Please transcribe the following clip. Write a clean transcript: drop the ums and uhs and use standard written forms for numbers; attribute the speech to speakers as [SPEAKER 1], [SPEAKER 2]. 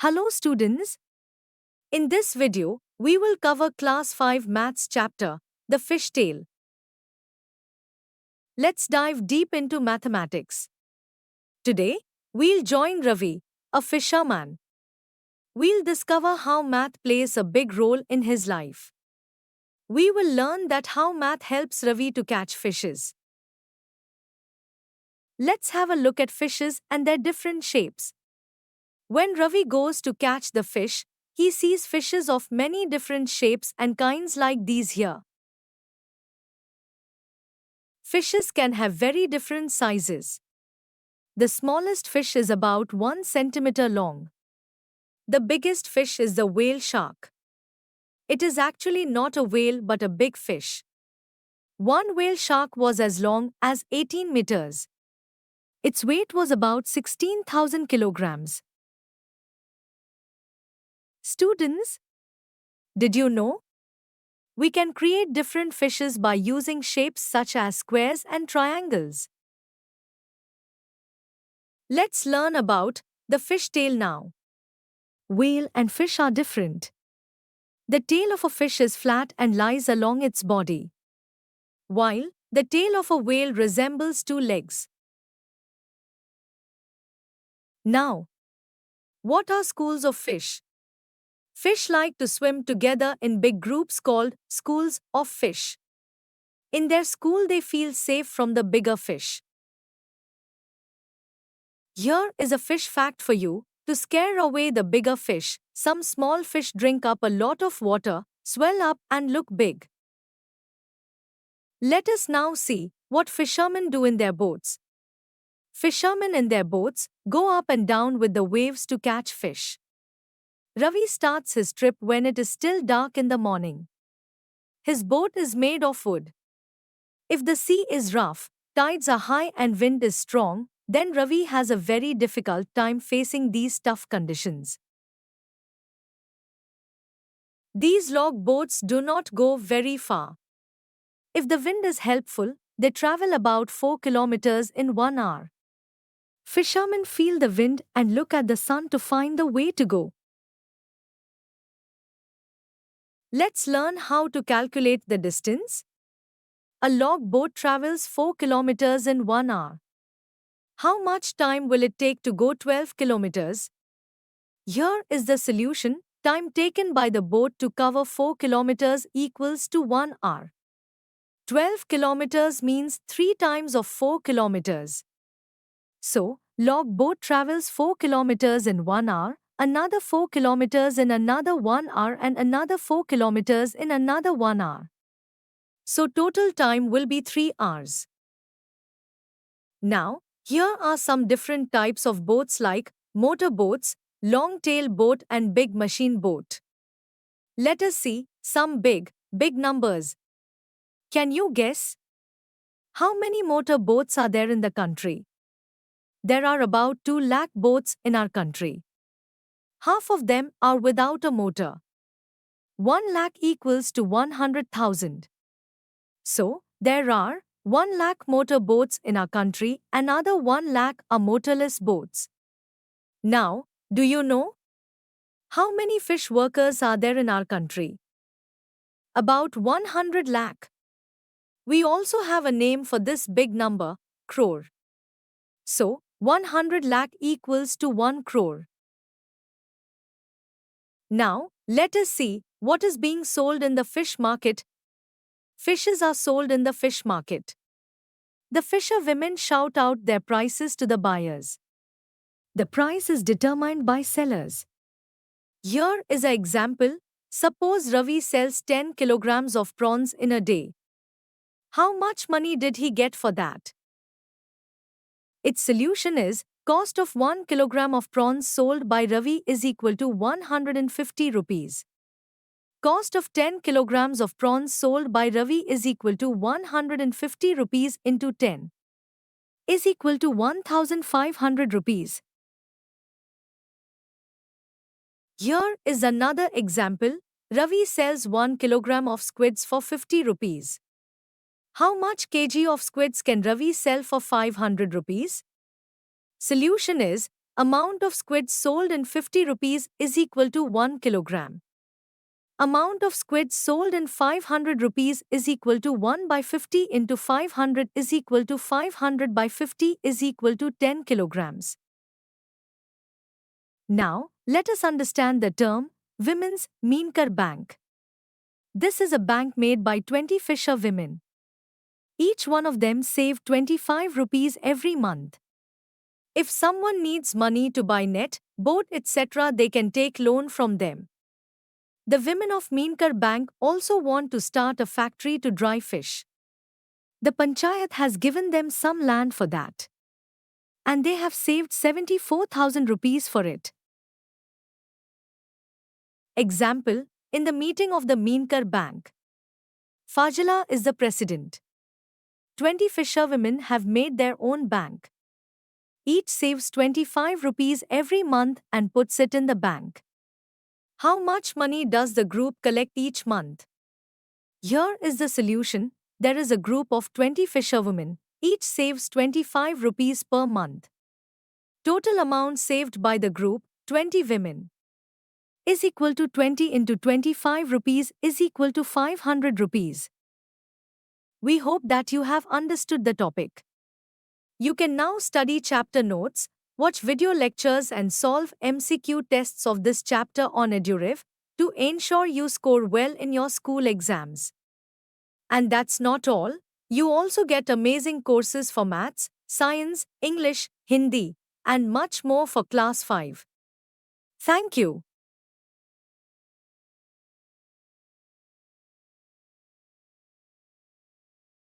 [SPEAKER 1] Hello students, in this video, we will cover class 5 maths chapter, the fish tale. Let's dive deep into mathematics. Today, we'll join Ravi, a fisherman. We'll discover how math plays a big role in his life. We will learn that how math helps Ravi to catch fishes. Let's have a look at fishes and their different shapes. When Ravi goes to catch the fish, he sees fishes of many different shapes and kinds like these here. Fishes can have very different sizes. The smallest fish is about 1 centimeter long. The biggest fish is the whale shark. It is actually not a whale but a big fish. One whale shark was as long as 18 meters. Its weight was about 16,000 kilograms. Students, did you know? We can create different fishes by using shapes such as squares and triangles. Let's learn about the fish tail now. Whale and fish are different. The tail of a fish is flat and lies along its body, while the tail of a whale resembles two legs. Now, what are schools of fish? Fish like to swim together in big groups called schools of fish. In their school, they feel safe from the bigger fish. Here is a fish fact for you. To scare away the bigger fish, some small fish drink up a lot of water, swell up, and look big. Let us now see what fishermen do in their boats. Fishermen in their boats go up and down with the waves to catch fish. Ravi starts his trip when it is still dark in the morning. His boat is made of wood. If the sea is rough, tides are high, and wind is strong, then Ravi has a very difficult time facing these tough conditions. These log boats do not go very far. If the wind is helpful, they travel about 4 kilometers in 1 hour. Fishermen feel the wind and look at the sun to find the way to go. Let's learn how to calculate the distance. A log boat travels 4 kilometers in 1 hour. How much time will it take to go 12 kilometers? Here is the solution. Time taken by the boat to cover 4 kilometers equals to 1 hour. 12 kilometers means 3 times of 4 kilometers. So, log boat travels 4 kilometers in 1 hour, another 4 kilometers in another 1 hour, and another 4 kilometers in another 1 hour. So total time will be 3 hours. Now, here are some different types of boats like motor boats, long-tail boat, and big machine boat. Let us see some big numbers. Can you guess? How many motor boats are there in the country? There are about 2 lakh boats in our country. Half of them are without a motor. 1 lakh equals to 100,000. So, there are 1 lakh motor boats in our country, and another 1 lakh are motorless boats. Now, do you know? How many fish workers are there in our country? About 100 lakh. We also have a name for this big number, crore. So, 100 lakh equals to 1 crore. Now, let us see what is being sold in the fish market. Fishes are sold in the fish market. The fisher women shout out their prices to the buyers. The price is determined by sellers. Here is an example. Suppose Ravi sells 10 kilograms of prawns in a day. How much money did he get for that? Its solution is, cost of 1 kilogram of prawns sold by Ravi is equal to 150 rupees. Cost of 10 kilograms of prawns sold by Ravi is equal to 150 rupees into 10 is equal to 1,500 rupees. Here is another example. Ravi sells 1 kilogram of squids for 50 rupees. How much kg of squids can Ravi sell for 500 rupees? Solution is, Amount of squid sold in 50 rupees is equal to 1 kilogram. Amount of squid sold in 500 rupees is equal to 1 by 50 into 500 is equal to 500 by 50 is equal to 10 kilograms. Now, let us understand the term Women's Meenkar Bank. This is a bank made by 20 fisher women. Each one of them saved 25 rupees every month. If someone needs money to buy net, boat, etc., they can take loan from them. The women of Meenkar Bank also want to start a factory to dry fish. The Panchayat has given them some land for that. And they have saved 74,000 rupees for it. Example, in the meeting of the Meenkar Bank. Fazila is the president. 20 fisherwomen have made their own bank. Each saves 25 rupees every month and puts it in the bank. How much money does the group collect each month? Here is the solution. There is a group of 20 fisherwomen. Each saves 25 rupees per month. Total amount saved by the group, 20 women, is equal to 20 into 25 rupees is equal to 500 rupees. We hope that you have understood the topic. You can now study chapter notes, watch video lectures and solve MCQ tests of this chapter on EduRev to ensure you score well in your school exams. And that's not all. You also get amazing courses for maths, science, English, Hindi, and much more for class 5. Thank you.